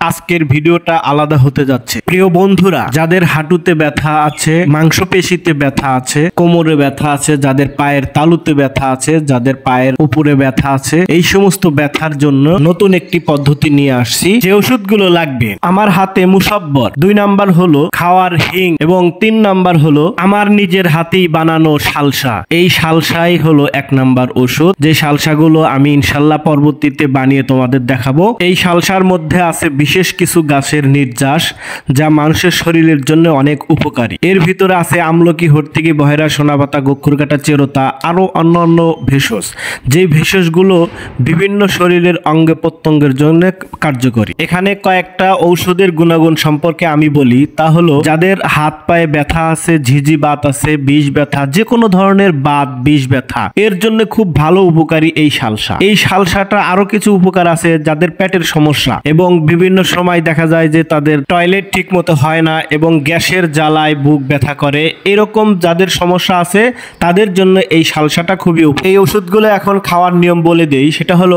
আজকের ভিডিওটা আলাদা হতে যাচ্ছে। প্রিয় বন্ধুরা, যাদের হাঁটুতে ব্যথা আছে, মাংসপেশিতে ব্যথা আছে, কোমরে ব্যথা আছে, যাদের পায়ের তালুতে ব্যথা আছে, যাদের পায়ের উপরে ব্যথা আছে, এই সমস্ত ব্যথার জন্য নতুন একটি পদ্ধতি নিয়ে আসছি। যে ওষুধগুলো লাগবে: আমার হাতে মুসাব্বর, 2 নাম্বার হলো খাওয়ার হিং, এবং 3 নাম্বার হলো আমার নিজের হাতেই বানানো সালসা। এই সালসাই হলো 1 নাম্বার ওষুধ, যে সালসাগুলো আমি ইনশাল্লাহ পরবর্তীতে বানিয়ে তোমাদের দেখাবো। এই সালসার মধ্যে আছে বিশেষ কিছু গাছের নির্যাস, যা মানুষের শরীরের জন্য অনেক উপকারী। এর ভিতরে আছে আমলকি, হর্তিকি, বহেরা, সোনাপাতা, গোখরকাটা, চেরোতা, আরো অন্যান্য ভেষজ, যে ভেষজগুলো বিভিন্ন শরীরের অঙ্গে প্রত্যঙ্গের জন্য কার্যকরী। এখানে কয়েকটা ঔষধের গুণাগুণ সম্পর্কে আমি বলি, তা হলো যাদের হাত পায়ে ব্যথা আছে, ঝিঝি বাত আছে, বিষ ব্যথা, যে কোনো ধরনের বাত, বিষ ব্যথা, এর জন্য খুব ভালো উপকারী এই সালসা। এই সালসাটা আরো কিছু উপকার আছে যাদের পেটের সমস্যা এবং বিভিন্ন সময় দেখা যায় যে তাদের টয়লেট ঠিক মতো হয় না এবং গ্যাসের জ্বালায় বুক ব্যথা করে, এরকম যাদের সমস্যা আছে তাদের জন্য এই সালসাটা খুবই এই ওষুধগুলো এখন খাওয়ার নিয়ম বলে দেই। সেটা হলো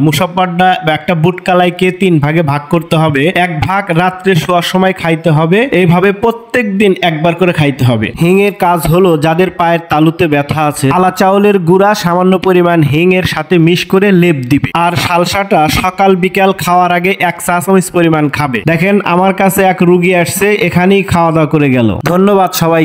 মুসাব্বরটা একটা বুট কালাইকে 3 ভাগে ভাগ করতে হবে। 1 ভাগ রাত্রে শোয়ার সময় খাইতে হবে। এইভাবে প্রত্যেক দিন একবার করে খাইতে হবে। হিঙের কাজ হলো যাদের পায়ের তালুতে ব্যথা আছে, কালা চাউলের গুঁড়া সামান্য পরিমাণ হিং এর সাথে মিশ করে লেপ দিবে, আর সালসাটা সকাল বিকাল খাওয়ার আগে 1 চা চামচ পরিমাণ খাবে। দেখেন, আমার কাছে এক রুগী আসছে, এখানেই খাওয়া দাওয়া করে গেল। ধন্যবাদ সবাই।